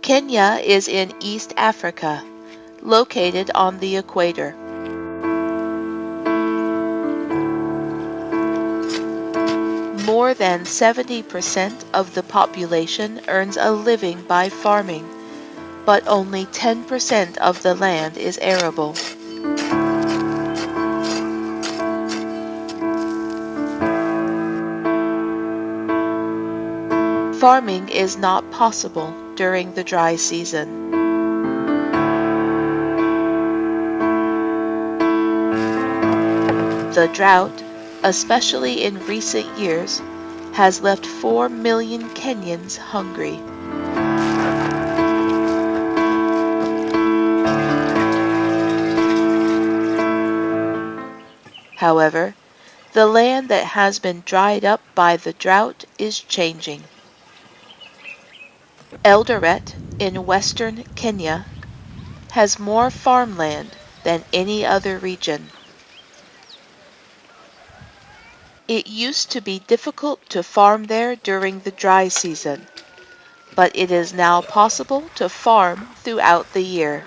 Kenya is in East Africa, located on the equator. More than 70% of the population earns a living by farming, but only 10% of the land is arable. Farming is not possible during the dry season. The drought, especially in recent years, has left 4 million Kenyans hungry. However, the land that has been dried up by the drought is changing. Eldoret in western Kenya has more farmland than any other region. It used to be difficult to farm there during the dry season, but it is now possible to farm throughout the year.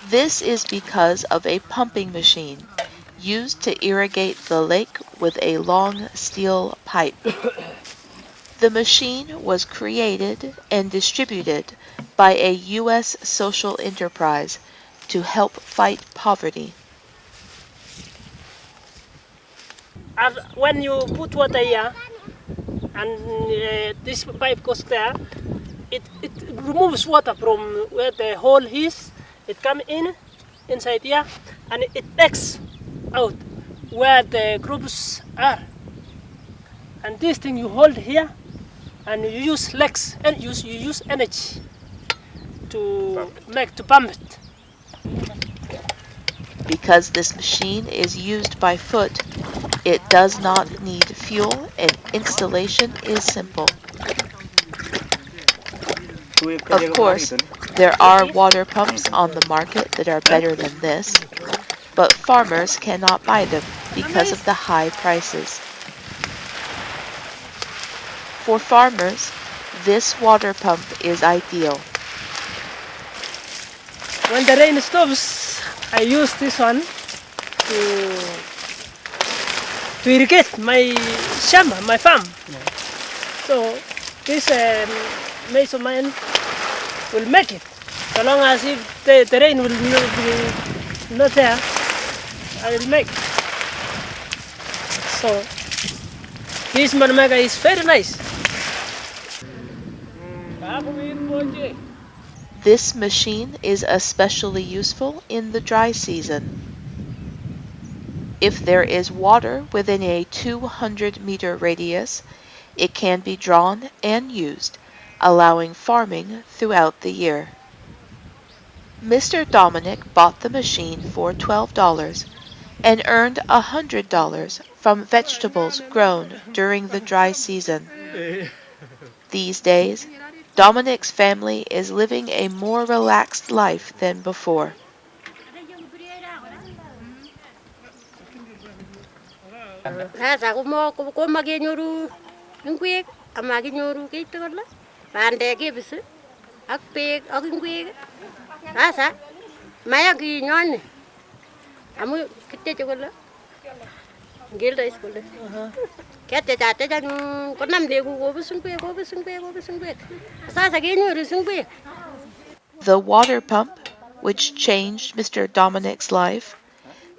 This is because of a pumping machine used to irrigate the lake with a long steel pipe. The machine was created and distributed by a U.S. social enterprise to help fight poverty. When you put water here and this pipe goes there, it removes water from where the hole is. It comes inside here and it takes out where the crops are. And this thing you hold here and you use legs and you use energy to pump it. Because this machine is used by foot, it does not need fuel and installation is simple. Of course, there are water pumps on the market that are better than this, but farmers cannot buy them because of the high prices. For farmers, this water pump is ideal. When the rain stops, I use this one to irrigate my farm. Yeah. So this measurement will make it. So long as if the rain will be not there, I will make it. So this manmaker is very nice. This machine is especially useful in the dry season. If there is water within a 200-meter radius, it can be drawn and used, allowing farming throughout the year. Mr. Dominic bought the machine for $12 and earned $100 from vegetables grown during the dry season. These days, Dominic's family is living a more relaxed life than before. The water pump, which changed Mr. Dominic's life,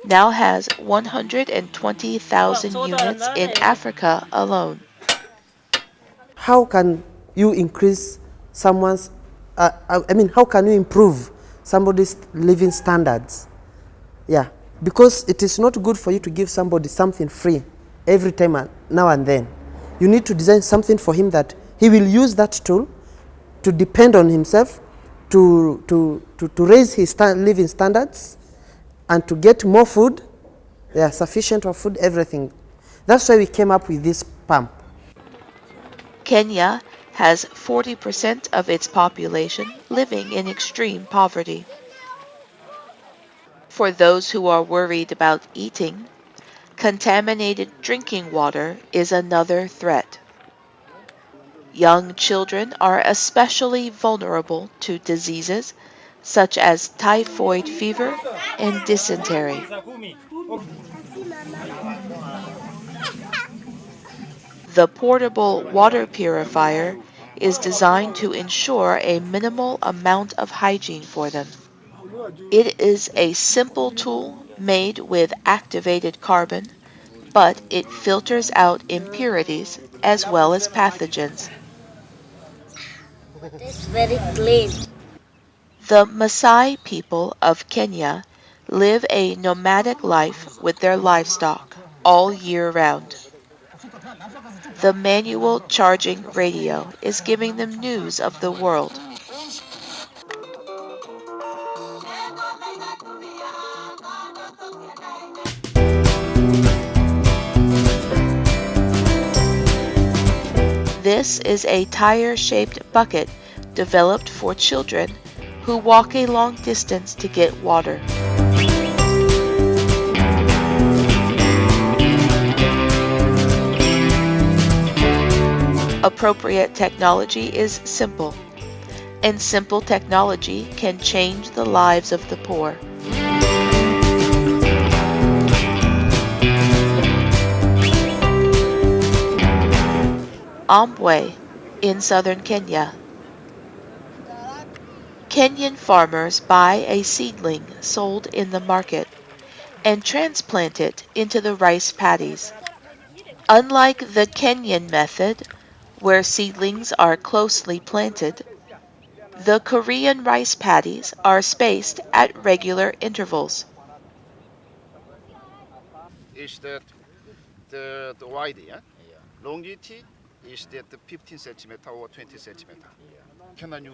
now has 120,000 units in Africa alone. How can you increase someone's, how can you improve somebody's living standards? Yeah, because it is not good for you to give somebody something free every time now and then. You need to design something for him that he will use that tool to depend on himself, to raise his living standards, and to get more food, sufficient of food, everything. That's why we came up with this pump. Kenya has 40% of its population living in extreme poverty. For those who are worried about eating, contaminated drinking water is another threat. Young children are especially vulnerable to diseases such as typhoid fever and dysentery. The portable water purifier is designed to ensure a minimal amount of hygiene for them. It is a simple tool made with activated carbon, but it filters out impurities as well as pathogens. It's very clean. The Maasai people of Kenya live a nomadic life with their livestock all year round. The manual charging radio is giving them news of the world. This is a tire-shaped bucket developed for children who walk a long distance to get water. Appropriate technology is simple, and simple technology can change the lives of the poor. Ambwe in southern Kenya. Kenyan farmers buy a seedling sold in the market and transplant it into the rice paddies. Unlike the Kenyan method, where seedlings are closely planted, the Korean rice paddies are spaced at regular intervals. Is that the wide, yeah? Longitude is that 15 centimeter or 20 centimeter.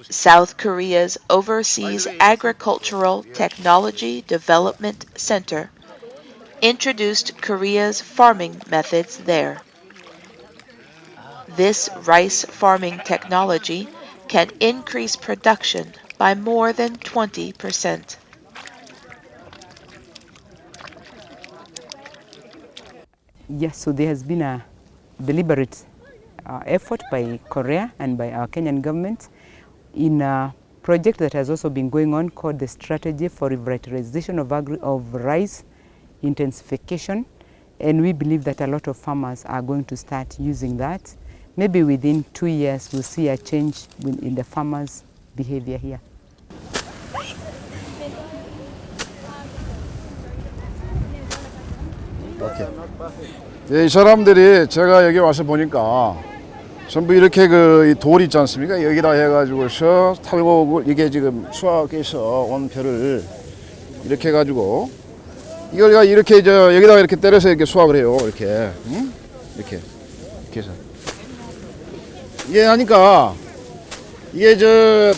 South Korea's Overseas Agricultural Technology Development Center introduced Korea's farming methods there. This rice farming technology can increase production by more than 20%. Yes, so there has been a deliberate effort by Korea and by our Kenyan government in a project that has also been going on called the Strategy for Revitalization of Rice Intensification, and we believe that a lot of farmers are going to start using that. Maybe within 2 years we'll see a change in the farmers' behavior here. 이 사람들이 제가 여기 와서 보니까 전부 이렇게 이 돌 있지 않습니까? 여기다 해가지고서 탈곡을 이게 지금 수학에서 온 벼를 이렇게 해가지고 이걸 이렇게 여기다가 이렇게 때려서 이렇게 수확을 해요. 이렇게 응? 이렇게 해서 이게 하니까 이게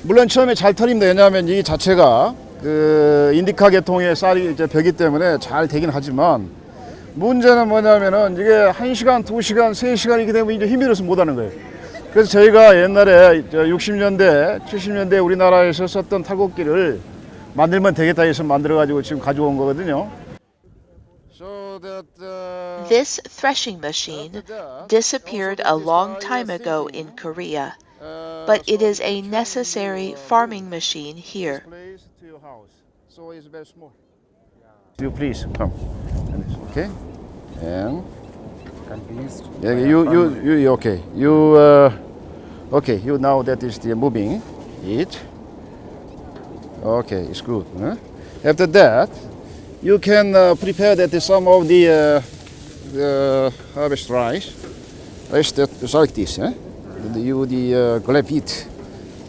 물론 처음에 잘 털립니다. 왜냐하면 이 자체가 그 인디카 계통의 쌀이 벼기 때문에 잘 되긴 하지만 문제는 뭐냐면은 이게 1시간, 2시간, 3시간 이렇게 되면 이제 힘이 들어서 못 하는 거예요. 그래서 저희가 옛날에 60년대, 70년대 우리나라에서 썼던 탈곡기를 만들면 되겠다 해서 만들어가지고 지금 가져온 거거든요. This threshing machine disappeared a long time ago in Korea, but it is a necessary farming machine here. You please come. Okay. And you okay. Okay. You now that is the moving it. Okay, it's good. Huh? After that, you can prepare that some of the harvest rice that is like this. Eh? You grab it,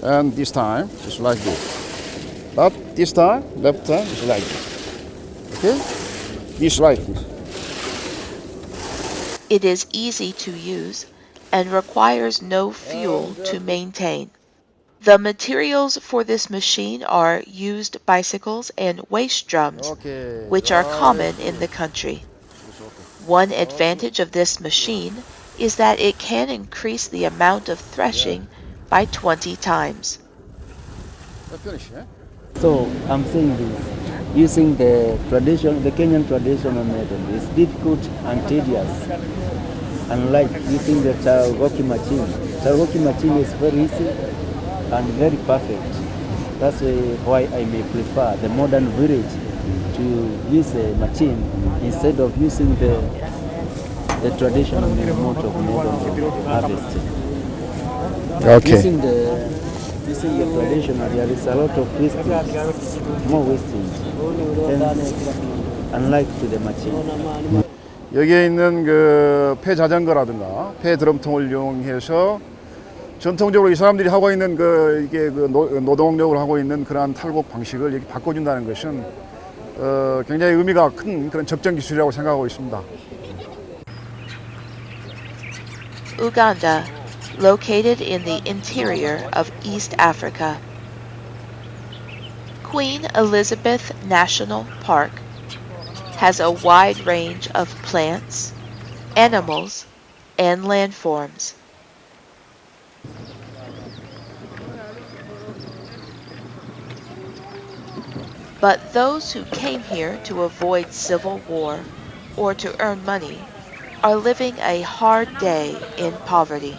and this time it's like this. But this time, left time is like this. Okay, this like this. It is easy to use and requires no fuel to maintain. The materials for this machine are used bicycles and waste drums, which are common in the country. One advantage of this machine is that it can increase the amount of threshing by 20 times. So I'm saying this, using the Kenyan traditional method is difficult and tedious, unlike using the walking machine. The working machine is very easy and very perfect. That's why I may prefer the modern village to use a machine instead of using the traditional mode of harvesting. Okay. Using the traditional, there is a lot of wastage, more wastage, and unlike to the machine. 여기에 있는 그 폐자전거라든가 폐드럼통을 이용해서 전통적으로 이 사람들이 하고 있는 이게 노동력을 하고 있는 그러한 탈곡 방식을 이렇게 바꿔준다는 것은 굉장히 의미가 큰 그런 적정 기술이라고 생각하고 있습니다. Uganda, located in the interior of East Africa. Queen Elizabeth National Park has a wide range of plants, animals, and landforms. But those who came here to avoid civil war or to earn money are living a hard day in poverty.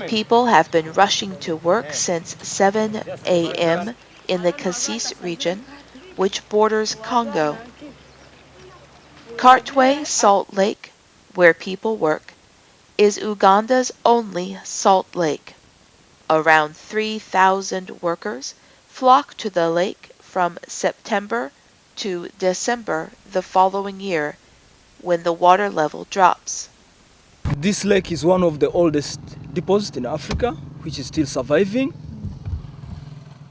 People have been rushing to work since 7 a.m. in the Kasese region, which borders Congo. Kartwe Salt Lake, where people work, is Uganda's only salt lake. Around 3,000 workers flock to the lake from September to December the following year, when the water level drops. This lake is one of the oldest deposits in Africa, which is still surviving.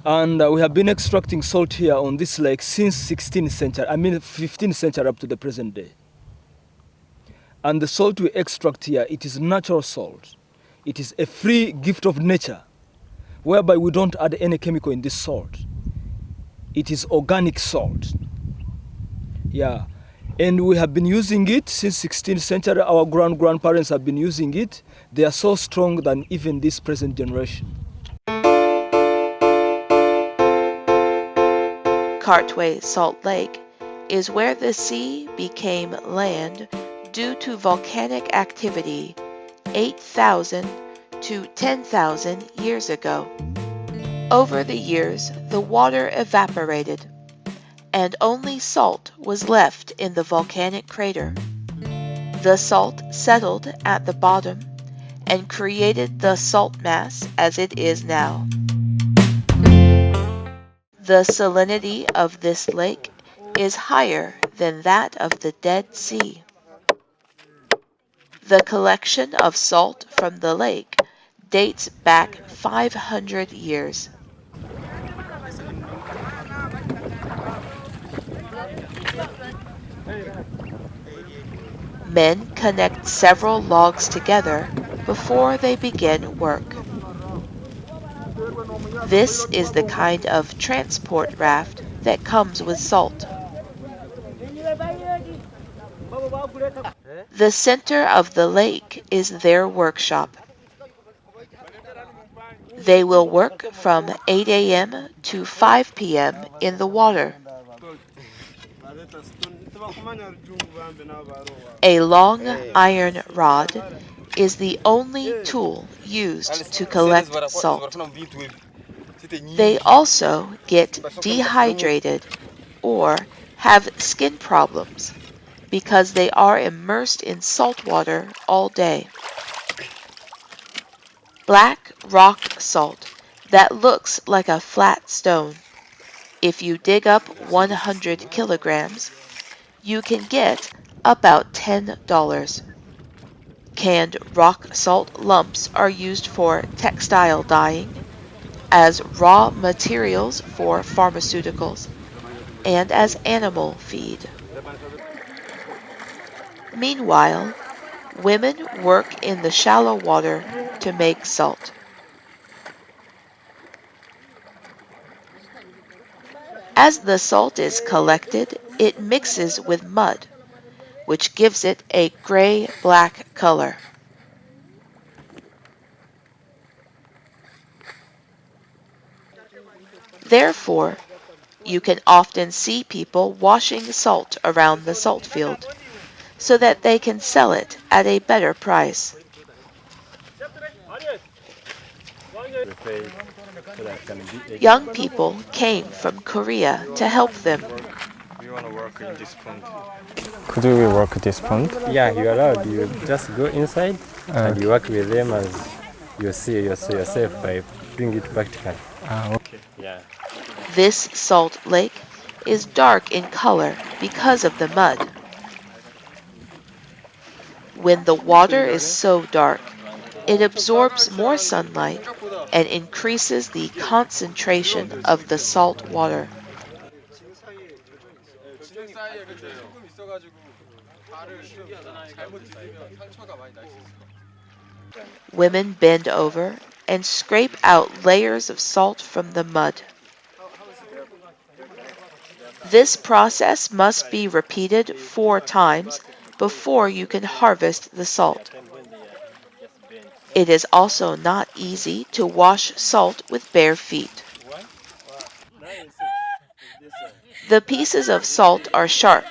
And we have been extracting salt here on this lake since 16th century, 15th century up to the present day. And the salt we extract here, it is natural salt. It is a free gift of nature, whereby we don't add any chemical in this salt. It is organic salt. Yeah. And we have been using it since 16th century. Our grandparents have been using it. They are so strong than even this present generation. Kartwe Salt Lake is where the sea became land due to volcanic activity 8,000 to 10,000 years ago. Over the years, the water evaporated, and only salt was left in the volcanic crater. The salt settled at the bottom and created the salt mass as it is now. The salinity of this lake is higher than that of the Dead Sea. The collection of salt from the lake dates back 500 years. Men connect several logs together before they begin work. This is the kind of transport raft that comes with salt. The center of the lake is their workshop. They will work from 8 a.m. to 5 p.m. in the water. A long iron rod is the only tool used to collect salt. They also get dehydrated or have skin problems because they are immersed in salt water all day. Black rock salt that looks like a flat stone. If you dig up 100 kilograms, you can get about $10. Canned rock salt lumps are used for textile dyeing, as raw materials for pharmaceuticals, and as animal feed. Meanwhile, women work in the shallow water to make salt. As the salt is collected, it mixes with mud, which gives it a gray-black color. Therefore, you can often see people washing salt around the salt field. so that they can sell it at a better price. Young people came from Korea to help them. Could we work this pond? Yeah, you're allowed. You just go inside and you work with them as you see yourself by doing it practically. Okay. Yeah. This salt lake is dark in color because of the mud. When the water is so dark, it absorbs more sunlight and increases the concentration of the salt water. Women bend over and scrape out layers of salt from the mud. This process must be repeated 4 times before you can harvest the salt. It is also not easy to wash salt with bare feet. The pieces of salt are sharp,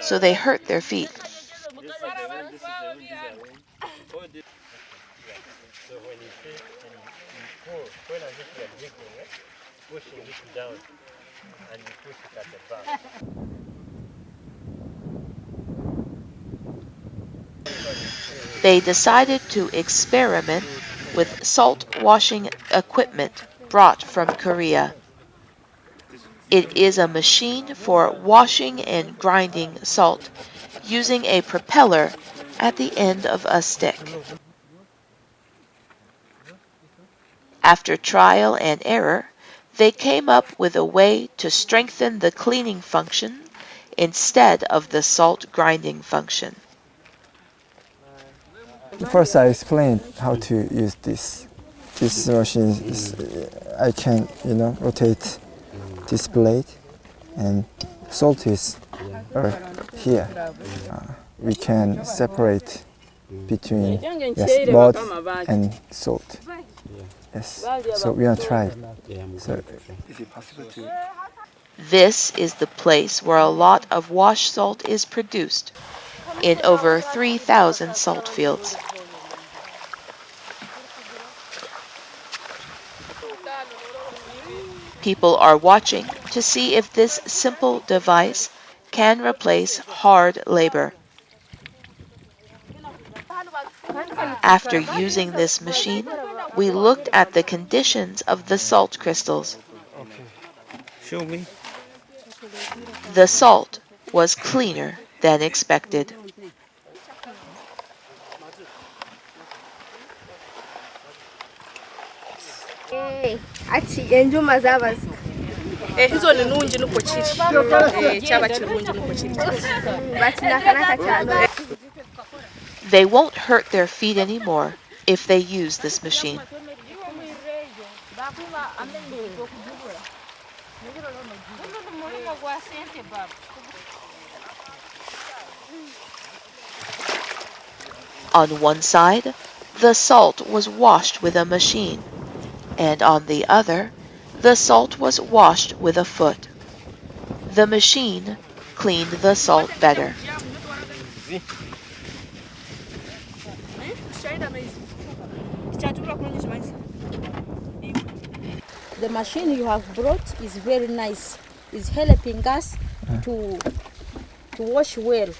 so they hurt their feet. They decided to experiment with salt washing equipment brought from Korea. It is a machine for washing and grinding salt using a propeller at the end of a stick. After trial and error, they came up with a way to strengthen the cleaning function instead of the salt grinding function. First, I explained how to use this. This machine is, I can, rotate this blade, and salt is here. We can separate between mud and salt. Yes. So we are trying. So, is it possible to? This is the place where a lot of wash salt is produced, in over 3,000 salt fields. People are watching to see if this simple device can replace hard labor. After using this machine, we looked at the conditions of the salt crystals. Show me. The salt was cleaner than expected. hizo ni nungi nuko kiri cyaba kirungi nuko kiri They won't hurt their feet anymore if they use this machine. On one side, the salt was washed with a machine, and on the other, the salt was washed with a foot. The machine cleaned the salt better. The machine you have brought is very nice. It's helping us to wash well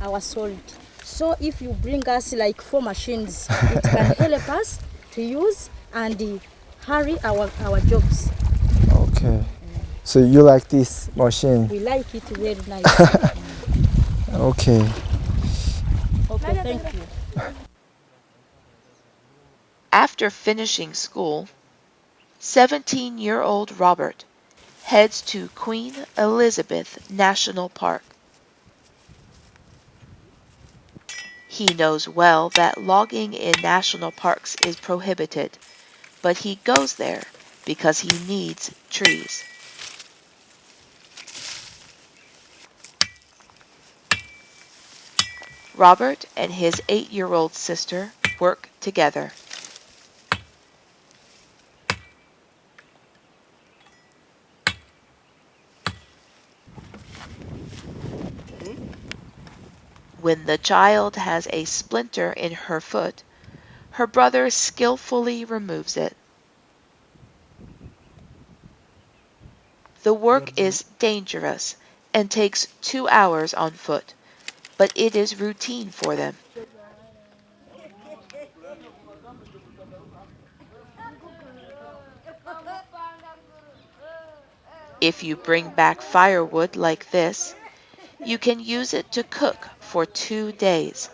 our salt. So if you bring us like 4 machines, it can help us to use and hurry our jobs. Okay. So you like this machine? We like it very nice. Okay. Okay, thank you. After finishing school, 17-year-old Robert heads to Queen Elizabeth National Park. He knows well that logging in national parks is prohibited, but he goes there because he needs trees. Robert and his 8-year-old sister work together. When the child has a splinter in her foot, her brother skillfully removes it. The work is dangerous and takes 2 hours on foot, but it is routine for them. If you bring back firewood like this, you can use it to cook for 2 days.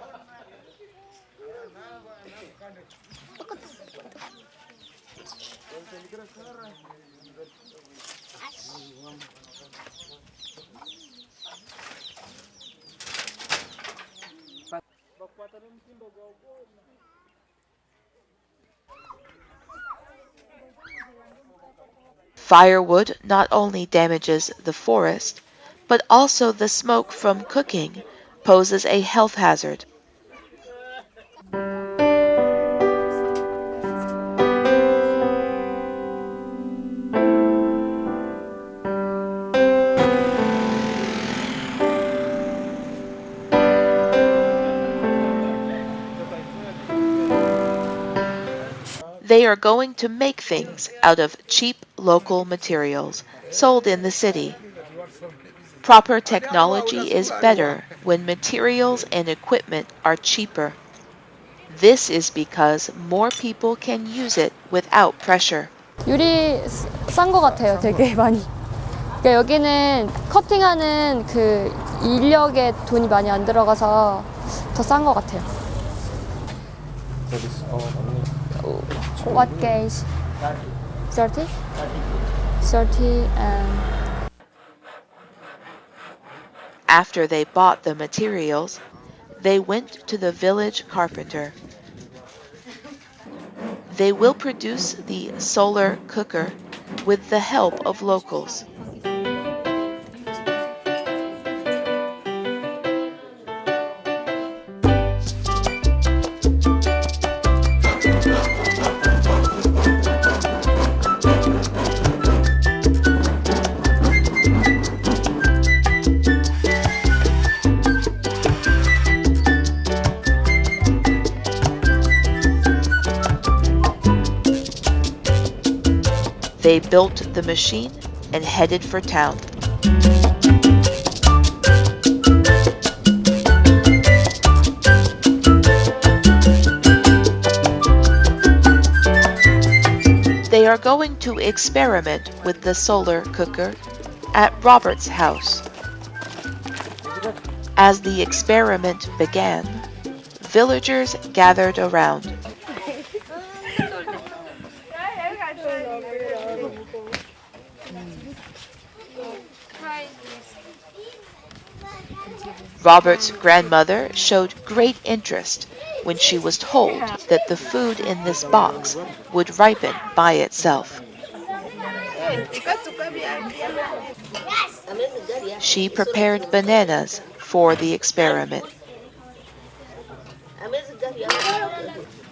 Firewood not only damages the forest, but also the smoke from cooking poses a health hazard. They are going to make things out of cheap local materials sold in the city. Proper technology is better when materials and equipment are cheaper. This is because more people can use it without pressure. 유리 싼 것 같아요, 되게 많이. 그러니까 여기는 커팅하는 그 인력에 돈이 많이 안 들어가서 더 싼 것 같아요. What gauge? 30? 30 and... After they bought the materials, they went to the village carpenter. They will produce the solar cooker with the help of locals. They built the machine and headed for town. They are going to experiment with the solar cooker at Robert's house. As the experiment began, villagers gathered around. Robert's grandmother showed great interest when she was told that the food in this box would ripen by itself. She prepared bananas for the experiment.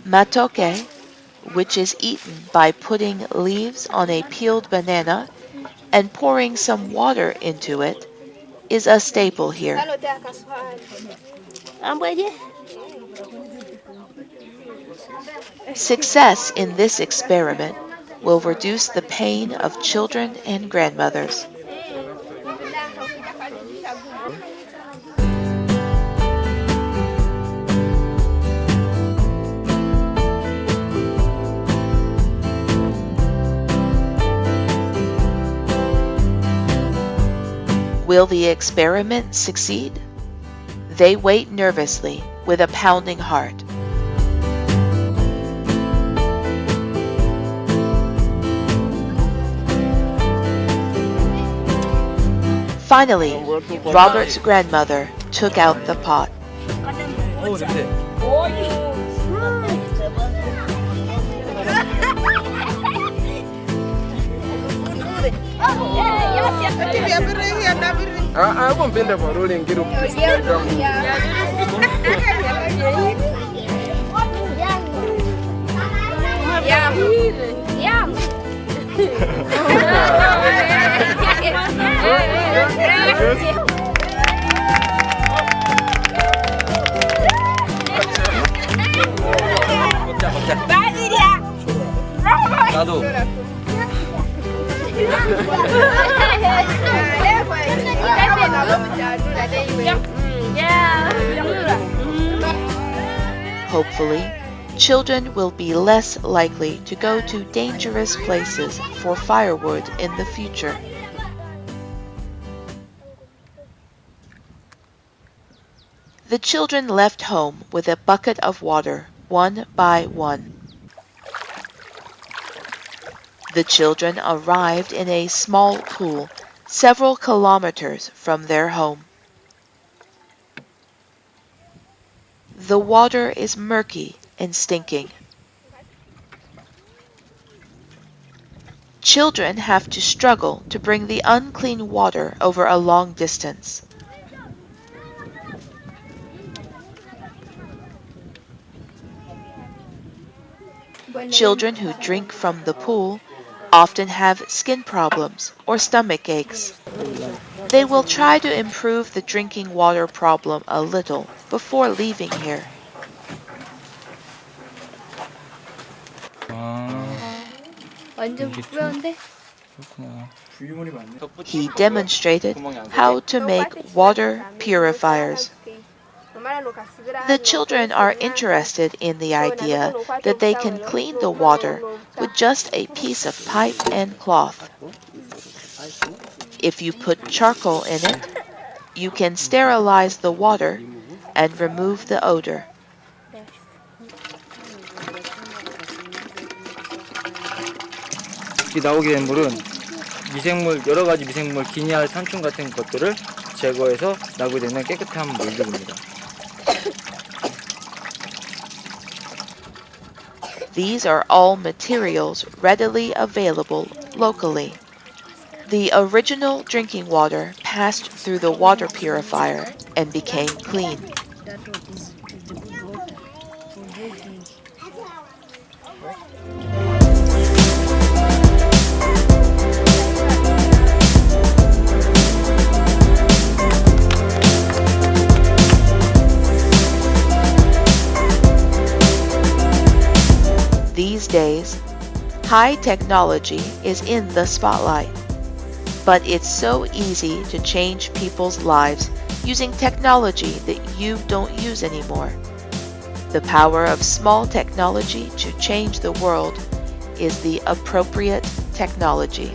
Matoke, which is eaten by putting leaves on a peeled banana and pouring some water into it, is a staple here. Success in this experiment will reduce the pain of children and grandmothers. Will the experiment succeed? They wait nervously with a pounding heart. Finally, Robert's grandmother took out the pot. Hopefully, children will be less likely to go to dangerous places for firewood in the future. The children left home with a bucket of water, one by one. The children arrived in a small pool several kilometers from their home. The water is murky and stinking. Children have to struggle to bring the unclean water over a long distance. Children who drink from the pool often have skin problems or stomach aches. They will try to improve the drinking water problem a little before leaving here. 완전 뿌연데? He demonstrated how to make water purifiers. The children are interested in the idea that they can clean the water with just a piece of pipe and cloth. If you put charcoal in it, you can sterilize the water and remove the odor. 이 나오게 된 물은 미생물, 여러 가지 미생물, 기니알, 산충 같은 것들을 제거해서 나오게 되는 깨끗한 물들입니다. These are all materials readily available locally. The original drinking water passed through the water purifier and became clean. These days, high technology is in the spotlight. But it's so easy to change people's lives using technology that you don't use anymore. The power of small technology to change the world is the appropriate technology.